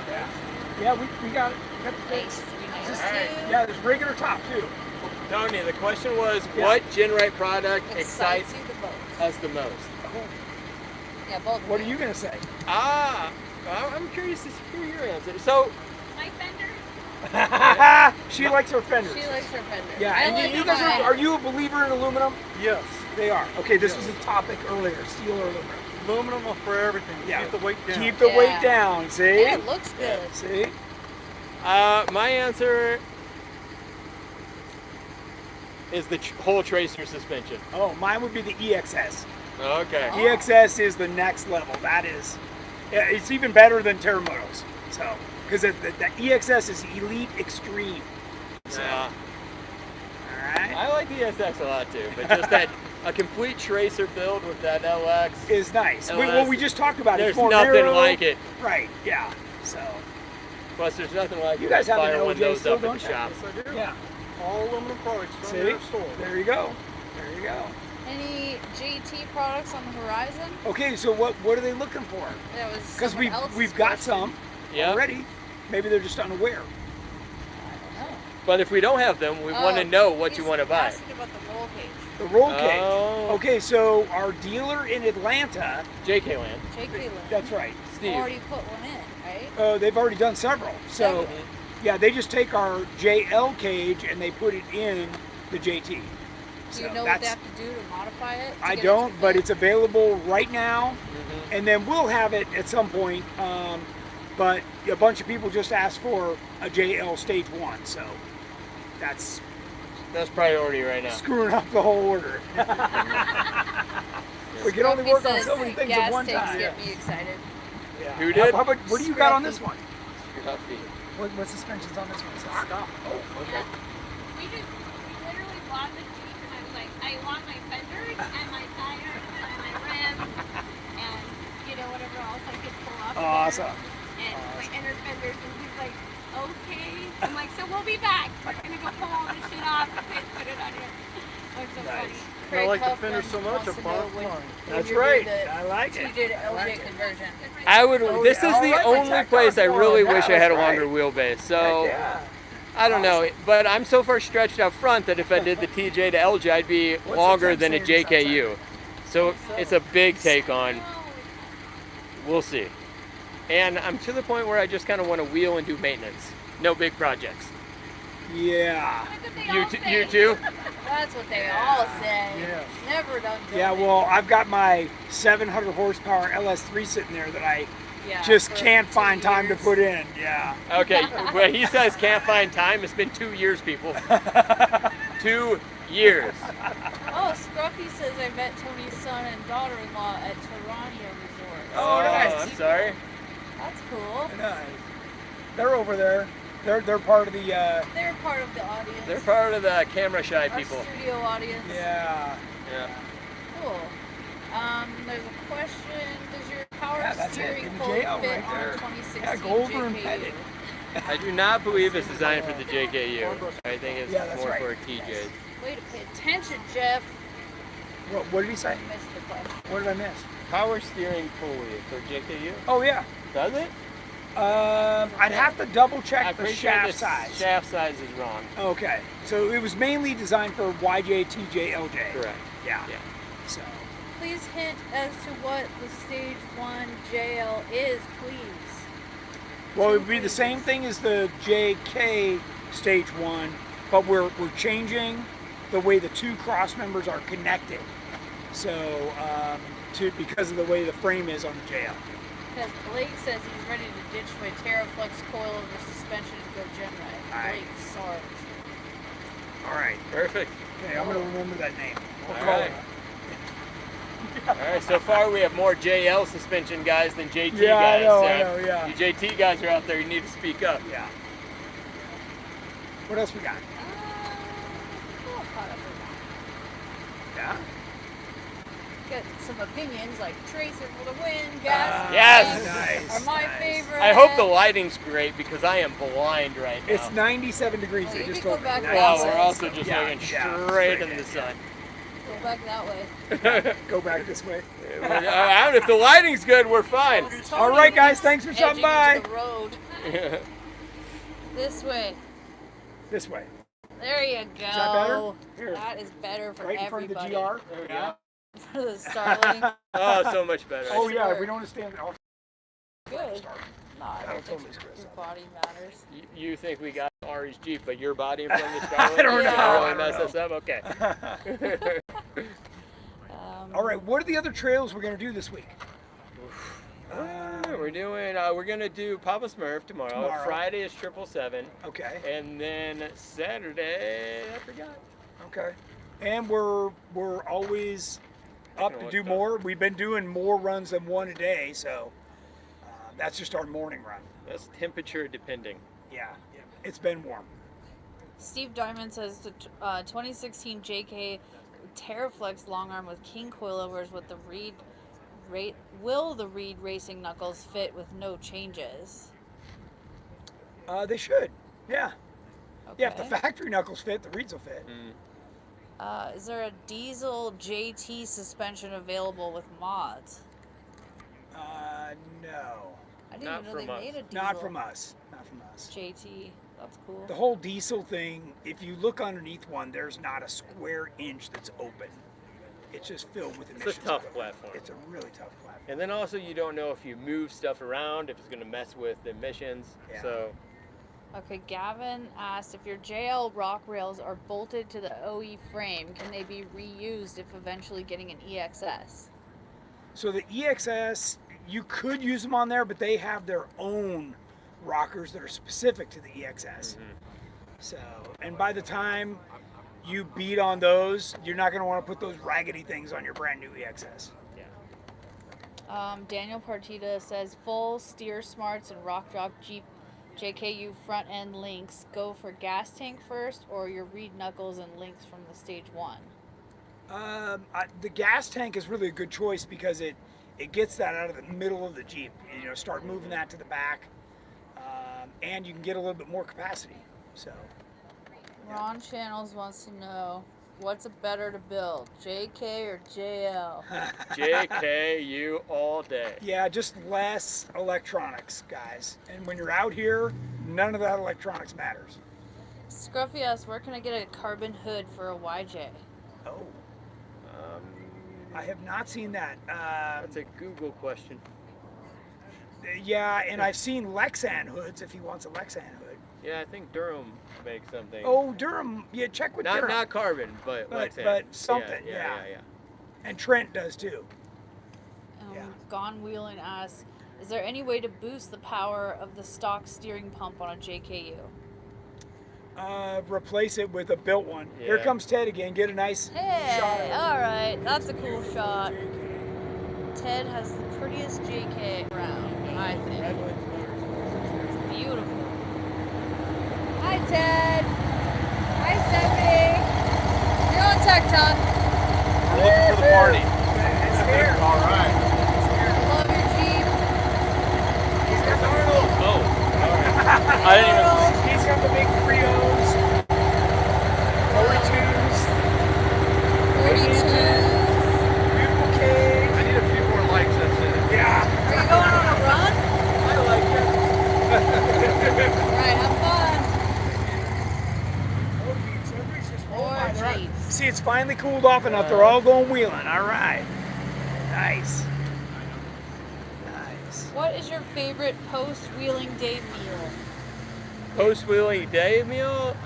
Yeah. Yeah, we got it. We got the Nice. cage. Nice. Yeah, there's regular top too. Tony, the question was, Yeah. what GenRight product excites you the most. us the most? Yeah, both. of What are you gonna say? I'm curious to hear your answer. So, My fenders. She likes her fenders. She likes her fender. Yeah, I and like you guys mine. are you a believer in aluminum? Yes. They are. Okay, this was a topic earlier. Steel or aluminum? Aluminum for everything. Yeah. Keep the weight down. Keep the Yeah. weight down. See? And it looks good. See? my answer is the whole tracer suspension. Oh, mine would be the EXS. Okay. EXS is the next level. That is, yeah, it's even better than Terremoto's. So, because the EXS is Elite Extreme. So, Yeah. all right, I like the ESX a lot too, but just that a complete tracer build with that LX. is nice. LS, Well, we just talked about it. There's It's more nothing narrow. like it. Right? Yeah. So, Plus, there's nothing like You it. guys have an fire one of LJ those still, up at don't the you? shop. Yes, I do. yeah. All aluminum products from See? their store. There you go. There you go. Any JT products on the horizon? Okay, so what are they looking for? That was Because someone else's we've got question. some Yeah. already. Maybe they're just unaware. I don't know. But if we don't have them, we want to Oh, know what you he's want to buy. asking about the roll cage. The roll cage. Oh. Okay, so our dealer in Atlanta. JK Land. Jake Leland That's right. Steve. already put one in, right? They've already done several. So, Okay. yeah, they just take our JL cage and they put it in the JT. Do So you know what they have to do to modify it? to I get it don't, to but fit? it's available right now, and then we'll have it at some point. But a bunch of people just asked for a JL Stage 1, so that's That's priority right now. screwing up the whole order. We can only Scruffy work on says so many things gas at one tanks time. get me excited. Yeah. Who did? How about, what do you got on Scruffy. this one? Scruffy. What suspension's on this one? Stock. Oh, okay. We literally bought the Jeep and I was like, I want my fenders and my tires and my rims and, you know, whatever else I could pull up. there. Awesome. And my inner fenders and he's like, okay. I'm like, so we'll be back. We're gonna go pull all this shit off and put it on here. It's so funny. I like the Huffman fender so much, wants I to bought know it when- mine. when That's you're right. doing the I like it. TJ to I like LJ it. conversion. I would. Oh, this yeah. is Oh, the right, my only tech place I car's really going. wish I Yeah, had a that's longer wheelbase. So Heck yeah. I don't know, but I'm so far stretched out front that if I did the TJ to LJ, I'd be What's the longer temp than a savings JKU. So it's a big take on. We'll see. And I'm to the point where I just kind of want to wheel and do maintenance. No big projects. Yeah. That's what they all say. You too? That's what they all say. Yes. Never done. Yeah, building. well, I've got my 700 horsepower LS3 sitting there that I Yeah, just for can't 2 find time to years. put in. Yeah. Okay, when he says can't find time, it's been 2 years, people. 2 years. Oh, Scruffy says I met Tony's son and daughter-in-law at Tarania Resort. Oh, nice. I'm sorry. That's cool. Nice. They're over there. They're part of the. They're part of the audience. They're part of the camera shy Our people. studio audience. Yeah. Yeah. Cool. There's a question. Does your power Yeah, that's it. steering In the code JL fit right on there. a 2016 Yeah, go over and JKU? pet it. I do not believe it's designed for the JKU. I think it's Yeah, that's more right. for a TJ. Way to pay attention, Jeff. What did he say? I missed the question. What did I miss? Power steering pulley for JKU? Oh yeah. Does it? I'd have to double check I'm the pretty sure shaft the size. shaft size is wrong. Okay, so it was mainly designed for YJ, TJ, LJ. Correct. Yeah. Yeah. So. Please hint as to what the stage 1 JL is, please. Well, it would be the same thing as the JK stage 1, but we're changing the way the two cross members are connected. So, because of the way the frame is on the JL. Because Blake says he's ready to ditch my Terraflex coilover suspension and go GenRight. Alright. Blake Sarge. All right. Perfect. Okay, I'm going to remember that name. We'll All call right. it. All right, so far we have more JL suspension guys than JT Yeah, guys. I know, yeah. You JT guys are out there, you need to speak up. Yeah. What else we got? Yeah. Get some opinions like Tracer for the win, gas Yes! tanks Nice, are my nice. favorite. I hope the lighting's great because I am blind right now. It's 97 degrees. Oh, They you just can told go me. back Well, that we're way. also just Yeah, looking yeah, straight straight in the in, sun. Go back that way. Go back this way. I don't, if the lighting's good, we're fine. All right, guys. Thanks for stopping by. Edging into the road. This way. This way. There you go. that better? Here. That is better for Right in front of the everybody. GR. Yeah. For the Starling. Oh, so much better. Oh yeah, swear. we don't understand. Oh, Good. No, I That'll don't think totally screw us your up. body matters. You think we got Ari's Jeep, but your body in front of the Starling? I don't know, I Really don't mess us up? Okay. All right. What are the other trails we're gonna do this week? We're gonna do Papa Smurf tomorrow. Friday is 777, Okay. and then Saturday I forgot. Okay. And we're always up to do more. We've been doing more runs than one a day, so that's just our morning run. That's temperature depending. Yeah. It's been warm. Steve Diamond says the 2016 JK Terraflex long arm with king coilovers with the will the Reed racing knuckles fit with no changes? They should. Yeah. Okay. Yeah. If the factory knuckles fit, the reeds will fit. Is there a diesel JT suspension available with mods? No. I didn't Not even know they from us. made a diesel. Not from us. Not from us. JT. That's cool. The whole diesel thing, if you look underneath one, there's not a square inch that's open. It's just filled with emissions. It's a tough platform. It's a really tough platform. And then also you don't know if you move stuff around, if it's gonna mess with the emissions. Yeah. So Okay, Gavin asked if your JL rock rails are bolted to the OE frame, can they be reused if eventually getting an EXS? So the EXS, you could use them on there, but they have their own rockers that are specific to the EXS. So, and by the time you beat on those, you're not going to want to put those raggedy things on your brand new EXS. Daniel Partita says full steer smarts and rock drop Jeep JKU front end links. Go for gas tank first or your reed knuckles and links from the stage 1? The gas tank is really a good choice because it gets that out of the middle of the Jeep. You know, start moving that to the back, and you can get a little bit more capacity. So. Ron Channels wants to know what's it better to build, JK or JL? JKU all day. Yeah, just less electronics, guys. And when you're out here, none of that electronics matters. Scruffy asks, where can I get a carbon hood for a YJ? Oh. I have not seen that. That's a Google question. Yeah, and I've seen Lexan hoods if he wants a Lexan hood. Yeah, I think Durham makes something. Oh, Durham. Yeah, check with Durham. Not carbon, but Lexan. But something, yeah. And Trent does too. Yeah. Gone Wheeling asks, is there any way to boost the power of the stock steering pump on a JKU? Replace it with a built one. Yeah. Here comes Ted again. Get a nice Hey, shot of it. all right, that's a cool shot. Ted has the prettiest JK around, I think. It's beautiful. Hi, Ted. Hi, Stephanie. You're on Tech Talk. We're looking for the party. It's here. All right. Love your Jeep. Oh, all right. I didn't even. He's got the big Prios, 42s, 42. beautiful cage. I need a few more likes. That's it. Yeah. Are you going on a run? I like it. It's finally cooled off enough. They're all going wheeling. All right. Nice. Nice. What is your favorite post-wheeling day meal? Post-wheeling day meal,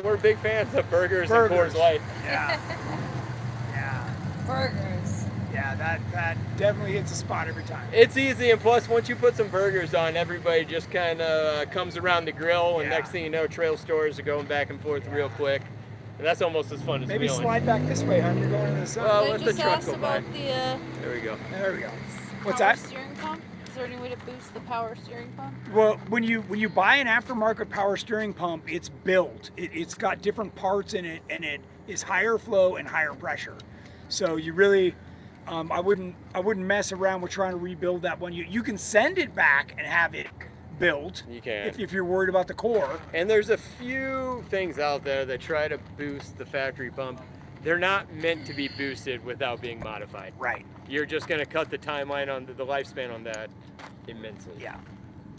we're big fans of burgers and Coors Light. Yeah. Yeah. Burgers. Yeah, that definitely hits a spot every time. It's easy, and plus, once you put some burgers on, everybody just kind of comes around the grill, and Yeah. next thing you know, trail stores are going back and forth real quick, and that's almost as fun as Maybe wheeling. slide back this way, hon. You're going to the sun. Well, I let the just truck asked go by. about the There we go. There we go. What's power that? steering pump. Is there any way to boost the power steering pump? Well, when you buy an aftermarket power steering pump, it's built. It's got different parts in it, and it is higher flow and higher pressure. So you really, I wouldn't mess around with trying to rebuild that one. You can send it back and have it built. You can. if you're worried about the core. And there's a few things out there that try to boost the factory pump. They're not meant to be boosted without being modified. Right. You're just going to cut the timeline on the lifespan on that immensely. Yeah.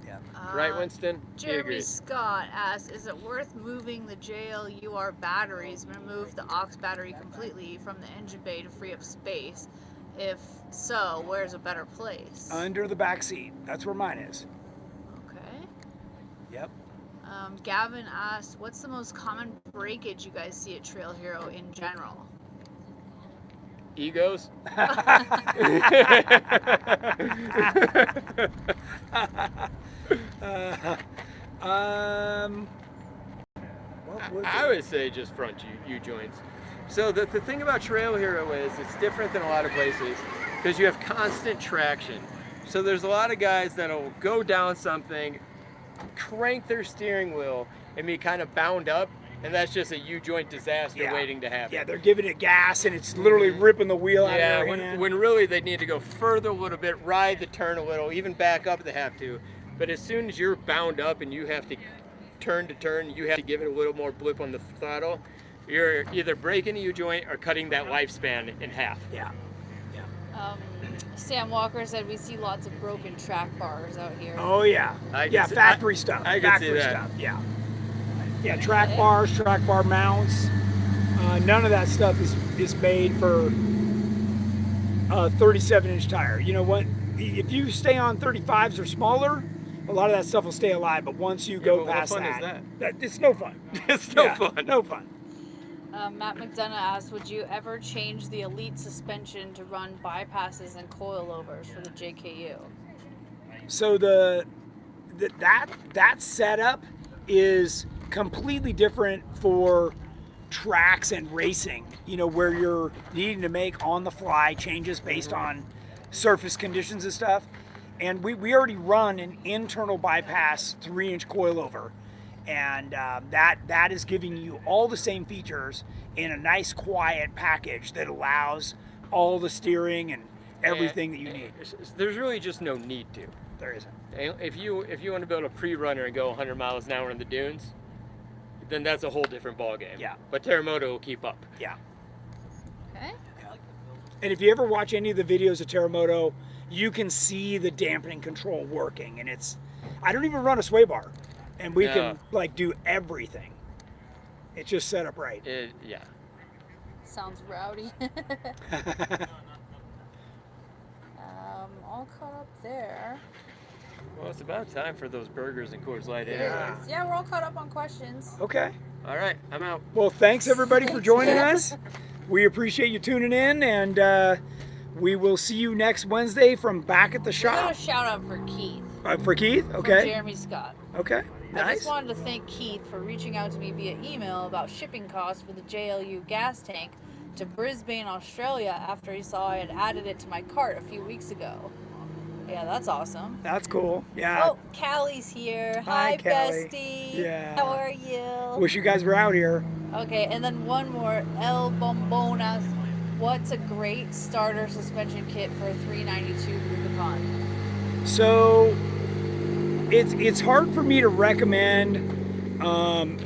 Yeah. Right, Winston? He Jeremy agrees. Scott asks, is it worth moving the JLUR batteries, remove the aux battery completely from the engine bay to free up space? If so, where's a better place? Under the back seat. That's where mine is. Okay. Yep. Gavin asks, what's the most common breakage you guys see at Trail Hero in general? Egos? What would I would say just front U-joints. So the thing about Trail Hero is it's different than a lot of places because you have constant traction. So there's a lot of guys that'll go down something, crank their steering wheel, and be kind of bound up, and that's just a U-joint disaster Yeah. waiting to happen. Yeah, they're giving it gas, and it's literally ripping the wheel out Yeah, of their hand. when really they need to go further a little bit, ride the turn a little, even back up if they have to. But as soon as you're bound up and you have to turn to turn, you have to give it a little more blip on the throttle, you're either breaking a U-joint or cutting that lifespan in half. Yeah. Sam Walker said we see lots of broken track bars out here. Oh yeah. I can Yeah, see- factory stuff. I can see Factory that. stuff. Yeah. Yeah, track bars, track bar mounts. None of that stuff is made for a 37-inch tire. You know what? If you stay on 35s or smaller, a lot of that stuff will stay alive. But once you go but what past fun is that, it's no fun. It's no Yeah, fun. No fun. Matt McDonough asked, would you ever change the Elite suspension to run bypasses and coilovers for the JKU? So that setup is completely different for tracks and racing, you know, where you're needing to make on the fly changes based on surface conditions and stuff. And we already run an internal bypass 3-inch coilover, and that is giving you all the same features in a nice quiet package that allows all the steering and everything that you need. There's really just no need to. There isn't. If you want to build a pre-runner and go 100 miles an hour in the dunes, then that's a whole different ballgame. Yeah. But Terremoto will keep up. Yeah. Okay. And if you ever watch any of the videos of Terremoto, you can see the dampening control working, and I don't even run a sway bar, and we can like do everything. It's just set up right. Yeah. Sounds rowdy. All caught up there. Well, it's about time for those burgers and Coors Light. Yeah. Yeah, we're all caught up on questions. Okay. All right, I'm out. Well, thanks everybody for joining us. We appreciate you tuning in, and we will see you next Wednesday from back at the We got shop. a shout out for Keith. For Keith? From Okay. Jeremy Scott. Okay. I Nice. just wanted to thank Keith for reaching out to me via email about shipping costs for the JLU gas tank to Brisbane, Australia after he saw I had added it to my cart a few weeks ago. Yeah, that's awesome. That's cool. Yeah. Oh, Callie's here. Hi, Hi, Callie. bestie. Yeah. How are you? Wish you guys were out here. Okay, and then one more. El Bombonas. What's a great starter suspension kit for a 392 Rubicon? So it's hard for me to recommend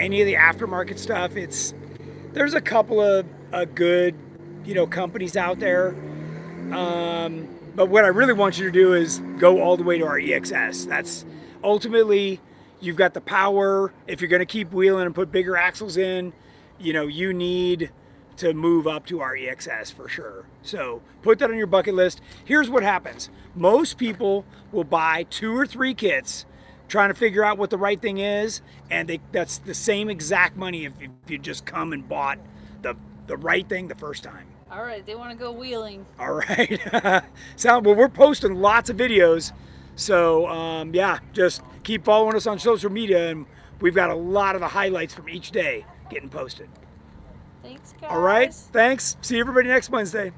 any of the aftermarket stuff. There's a couple of good, companies out there. But what I really want you to do is go all the way to our EXS. That's ultimately, you've got the power. If you're going to keep wheeling and put bigger axles in, you need to move up to our EXS for sure. So put that on your bucket list. Here's what happens. Most people will buy 2 or 3 kits trying to figure out what the right thing is, and that's the same exact money if you just come and bought the right thing the first time. All right, they want to go wheeling. All right. Well, we're posting lots of videos. So, yeah, just keep following us on social media, and we've got a lot of the highlights from each day getting posted. Thanks, guys. All right. Thanks. See everybody next Wednesday.